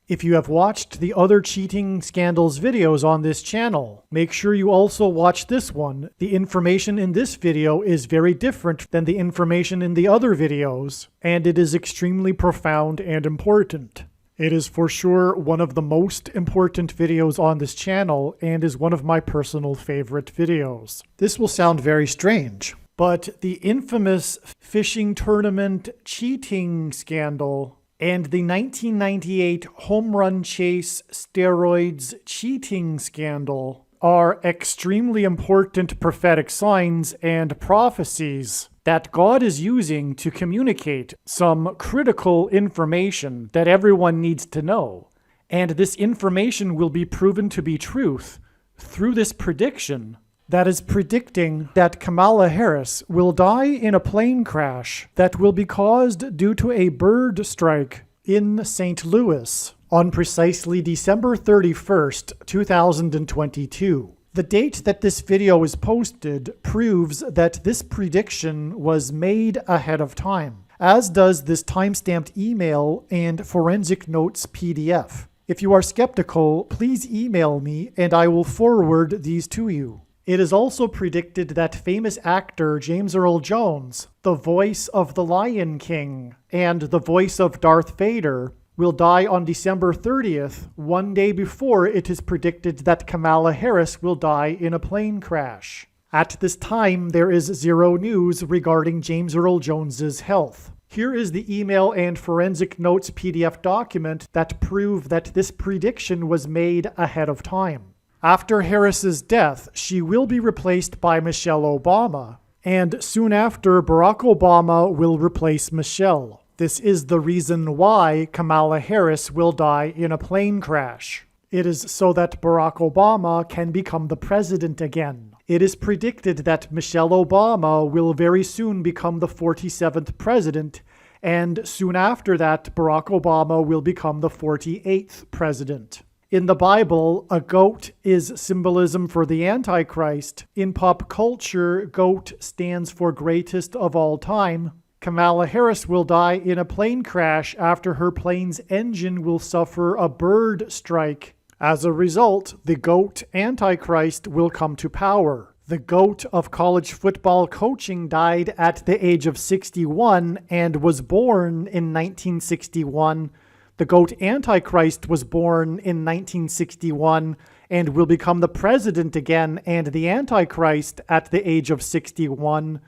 If you have watched the other cheating scandals videos on this channel, make sure you also watch this one. The information in this video is very different than the information in the other videos, and it is extremely profound and important. It is for sure one of the most important videos on this channel and is one of my personal favorite videos. This will sound very strange, but the infamous fishing tournament cheating scandal and the 1998 home run chase steroids cheating scandal are extremely important prophetic signs and prophecies that God is using to communicate some critical information that everyone needs to know. And this information will be proven to be truth through this prediction that is predicting that Kamala Harris will die in a plane crash that will be caused due to a bird strike in St. Louis on precisely December 31st, 2022. The date that this video is posted proves that this prediction was made ahead of time, as does this timestamped email and forensic notes PDF. If you are skeptical, please email me and I will forward these to you. It is also predicted that famous actor James Earl Jones, the voice of the Lion King and the voice of Darth Vader, will die on December 30th, one day before it is predicted that Kamala Harris will die in a plane crash. At this time, there is zero news regarding James Earl Jones's health. Here is the email and forensic notes PDF document that prove that this prediction was made ahead of time. After Harris's death, she will be replaced by Michelle Obama, and soon after, Barack Obama will replace Michelle. This is the reason why Kamala Harris will die in a plane crash. It is so that Barack Obama can become the president again. It is predicted that Michelle Obama will very soon become the 47th president, and soon after that, Barack Obama will become the 48th president. In the Bible, a goat is symbolism for the Antichrist. In pop culture, goat stands for greatest of all time. Kamala Harris will die in a plane crash after her plane's engine will suffer a bird strike. As a result, the GOAT Antichrist will come to power. The GOAT of college football coaching died at the age of 61 and was born in 1961. The GOAT Antichrist was born in 1961 and will become the president again and the Antichrist at the age of 61.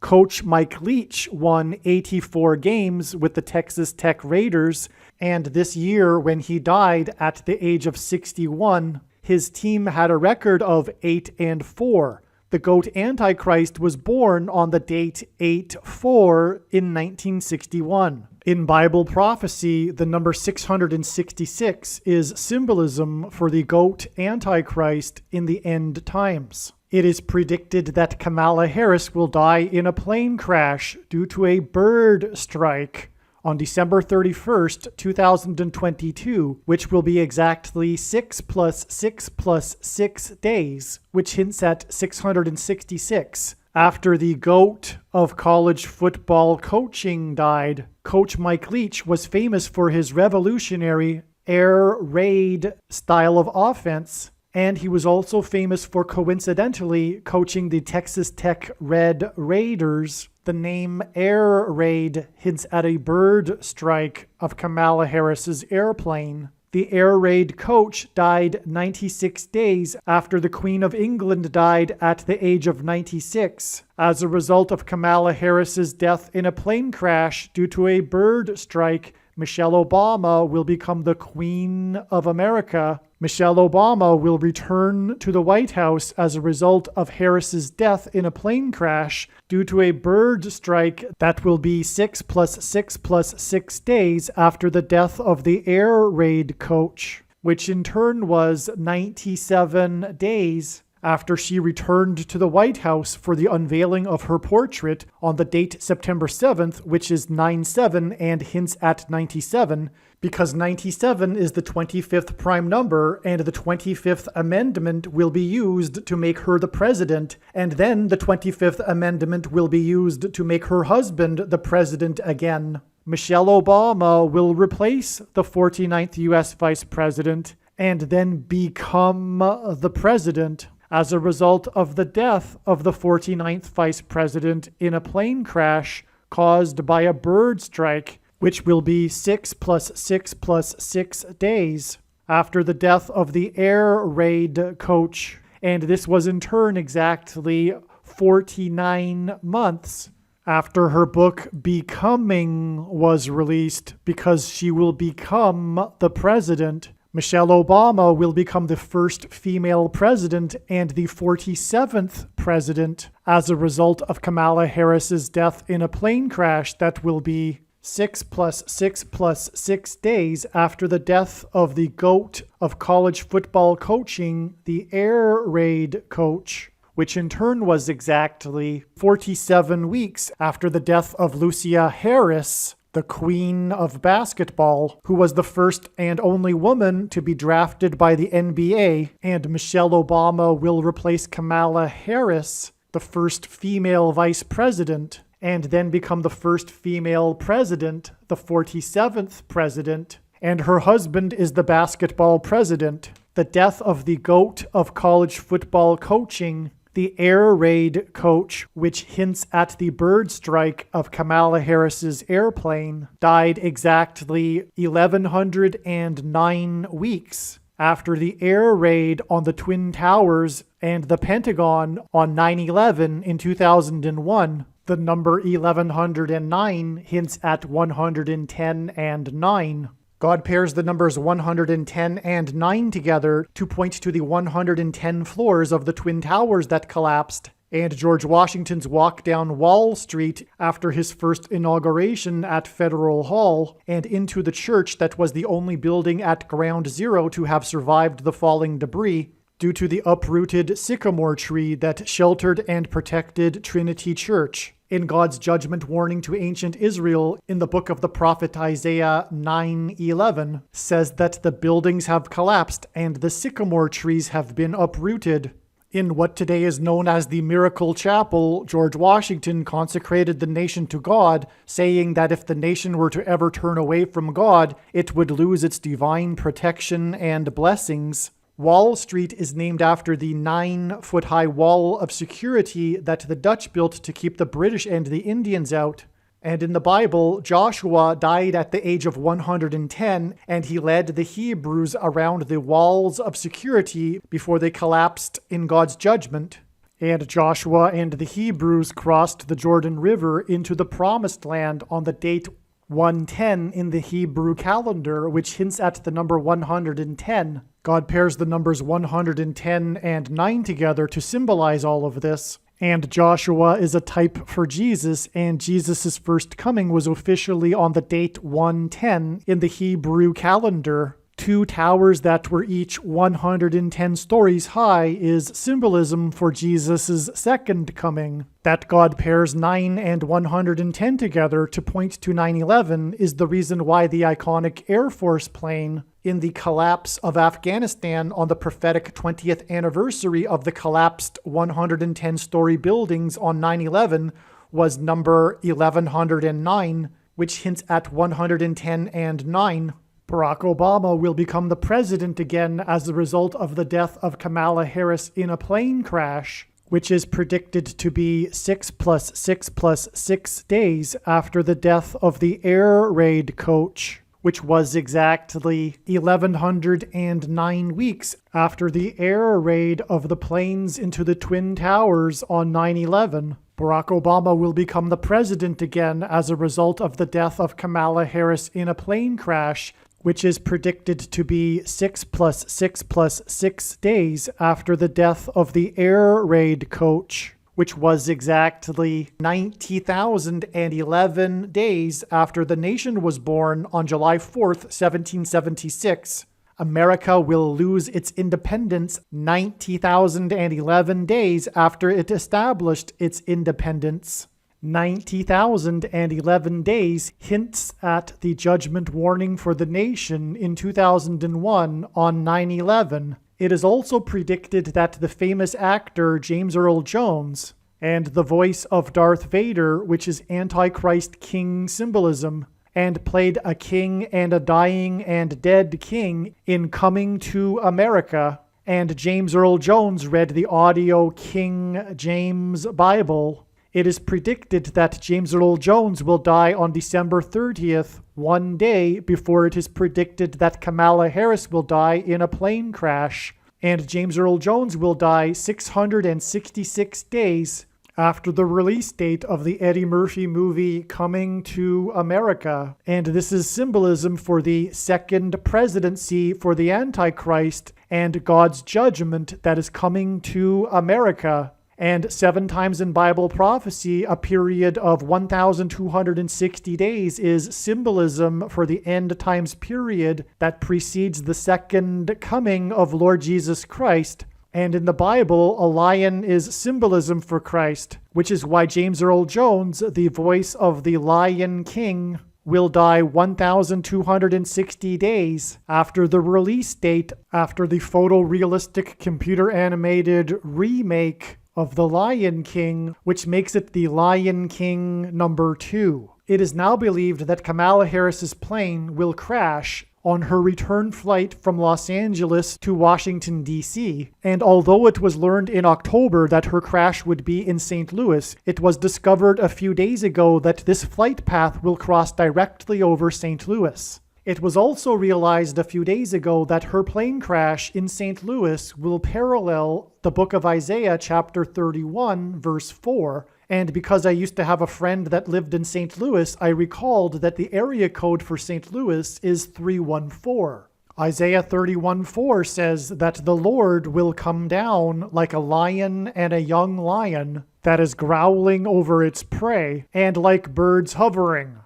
Coach Mike Leach won 84 games with the Texas Tech Raiders, and this year when he died at the age of 61, his team had a record of 8-4. The GOAT Antichrist was born on the date 8-4 in 1961. In Bible prophecy, the number 666 is symbolism for the GOAT Antichrist in the end times. It is predicted that Kamala Harris will die in a plane crash due to a bird strike on December 31st, 2022, which will be exactly 6 + 6 + 6 days, which hints at 666. After the GOAT of college football coaching died, Coach Mike Leach was famous for his revolutionary air raid style of offense, and he was also famous for coincidentally coaching the Texas Tech Red Raiders. The name Air Raid hints at a bird strike of Kamala Harris's airplane. The Air Raid coach died 96 days after the Queen of England died at the age of 96 as a result of Kamala Harris's death in a plane crash due to a bird strike. Michelle Obama will become the Queen of America. Michelle Obama will return to the White House as a result of Harris's death in a plane crash due to a bird strike that will be 6 + 6 + 6 days after the death of the air raid coach, which in turn was 97 days after she returned to the White House for the unveiling of her portrait on the date September 7th, which is 9/7 and hints at 97, because 97 is the 25th prime number, and the 25th Amendment will be used to make her the president, and then the 25th Amendment will be used to make her husband the president again. Michelle Obama will replace the 49th U.S. Vice President and then become the president as a result of the death of the 49th Vice President in a plane crash caused by a bird strike, which will be 6 plus 6 plus 6 days after the death of the air raid coach. And this was in turn exactly 49 months after her book Becoming was released, because she will become the president. Michelle Obama will become the first female president and the 47th president as a result of Kamala Harris's death in a plane crash that will be 6 plus 6 plus 6 days after the death of the GOAT of college football coaching, the air raid coach, which in turn was exactly 47 weeks after the death of Lucia Harris, the queen of basketball, who was the first and only woman to be drafted by the NBA, and Michelle Obama will replace Kamala Harris, the first female vice president, and then become the first female president, the 47th president, and her husband is the basketball president. The death of the GOAT of college football coaching, the air raid coach, which hints at the bird strike of Kamala Harris's airplane, died exactly 1,109 weeks after the air raid on the Twin Towers and the Pentagon on 9/11 in 2001. The number 1109 hints at 110 and 9. God pairs the numbers 110 and 9 together to point to the 110 floors of the Twin Towers that collapsed, and George Washington's walk down Wall Street after his first inauguration at Federal Hall, and into the church that was the only building at Ground Zero to have survived the falling debris, due to the uprooted sycamore tree that sheltered and protected Trinity Church. In God's judgment warning to ancient Israel in the book of the prophet Isaiah 9:11 says that the buildings have collapsed and the sycamore trees have been uprooted. In what today is known as the Miracle Chapel, George Washington consecrated the nation to God, saying that if the nation were to ever turn away from God, it would lose its divine protection and blessings. Wall Street is named after the 9-foot-high wall of security that the Dutch built to keep the British and the Indians out. And in the Bible, Joshua died at the age of 110, and he led the Hebrews around the walls of security before they collapsed in God's judgment. And Joshua and the Hebrews crossed the Jordan River into the Promised Land on the date 110 in the Hebrew calendar, which hints at the number 110. God pairs the numbers 110 and 9 together to symbolize all of this. And Joshua is a type for Jesus, and Jesus' first coming was officially on the date 110 in the Hebrew calendar. 2 towers that were each 110 stories high is symbolism for Jesus' second coming. That God pairs 9 and 110 together to point to 9/11 is the reason why the iconic Air Force plane in the collapse of Afghanistan on the prophetic 20th anniversary of the collapsed 110-story buildings on 9/11 was number 1109, which hints at 110 and 9. Barack Obama will become the president again as a result of the death of Kamala Harris in a plane crash, which is predicted to be 6 plus 6 plus 6 days after the death of the air raid coach, which was exactly 1,109 weeks after the air raid of the planes into the Twin Towers on 9/11. Barack Obama will become the president again as a result of the death of Kamala Harris in a plane crash, which is predicted to be 6 plus 6 plus 6 days after the death of the air raid coach, which was exactly 90,011 days after the nation was born on July 4th, 1776. America will lose its independence 90,011 days after it established its independence. 90,011 days hints at the judgment warning for the nation in 2001 on 9/11. It is also predicted that the famous actor James Earl Jones and the voice of Darth Vader, which is Antichrist King symbolism, and played a king and a dying and dead king in Coming to America, and James Earl Jones read the audio King James Bible, it is predicted that James Earl Jones will die on December 30th, one day before it is predicted that Kamala Harris will die in a plane crash, and James Earl Jones will die 666 days after the release date of the Eddie Murphy movie Coming to America. And this is symbolism for the second presidency for the Antichrist and God's judgment that is coming to America. And 7 times in Bible prophecy, a period of 1,260 days is symbolism for the end times period that precedes the second coming of Lord Jesus Christ. And in the Bible, a lion is symbolism for Christ, which is why James Earl Jones, the voice of the Lion King, will die 1,260 days after the release date, after the photorealistic computer-animated remake of The Lion King, which makes it The Lion King number 2. It is now believed that Kamala Harris's plane will crash on her return flight from Los Angeles to Washington, D.C., and although it was learned in October that her crash would be in St. Louis, it was discovered a few days ago that this flight path will cross directly over St. Louis. It was also realized a few days ago that her plane crash in St. Louis will parallel the book of Isaiah chapter 31, verse 4, and because I used to have a friend that lived in St. Louis, I recalled that the area code for St. Louis is 314. Isaiah 31:4 says that the Lord will come down like a lion and a young lion that is growling over its prey, and like birds hovering.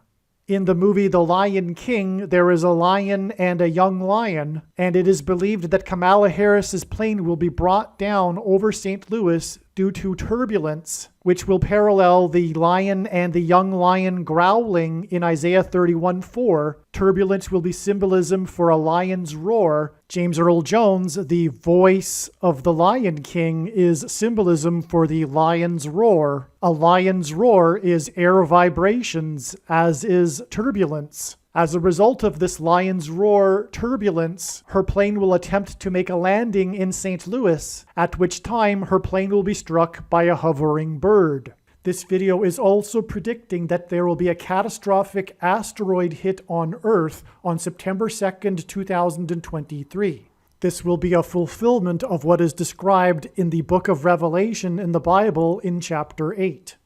In the movie The Lion King, there is a lion and a young lion, and it is believed that Kamala Harris's plane will be brought down over St. Louis due to turbulence, which will parallel the lion and the young lion growling in Isaiah 31:4. Turbulence will be symbolism for a lion's roar. James Earl Jones, the voice of the Lion King, is symbolism for the lion's roar. A lion's roar is air vibrations, as is turbulence. As a result of this lion's roar turbulence, her plane will attempt to make a landing in St. Louis, at which time her plane will be struck by a hovering bird. This video is also predicting that there will be a catastrophic asteroid hit on Earth on September 2nd, 2023. This will be a fulfillment of what is described in the book of Revelation in the Bible in chapter 8.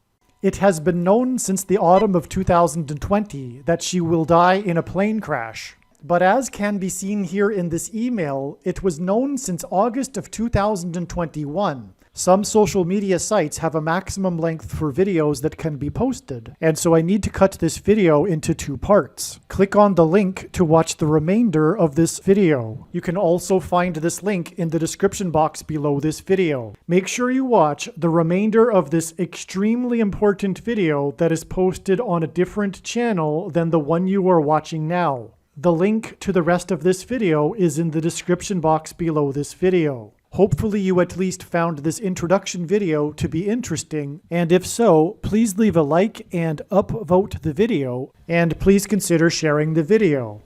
It has been known since the autumn of 2020 that she will die in a plane crash. But as can be seen here in this email, it was known since August of 2021. Some social media sites have a maximum length for videos that can be posted, and so I need to cut this video into 2 parts. Click on the link to watch the remainder of this video. You can also find this link in the description box below this video. Make sure you watch the remainder of this extremely important video that is posted on a different channel than the one you are watching now. The link to the rest of this video is in the description box below this video. Hopefully you at least found this introduction video to be interesting, and if so, please leave a like and upvote the video, and please consider sharing the video.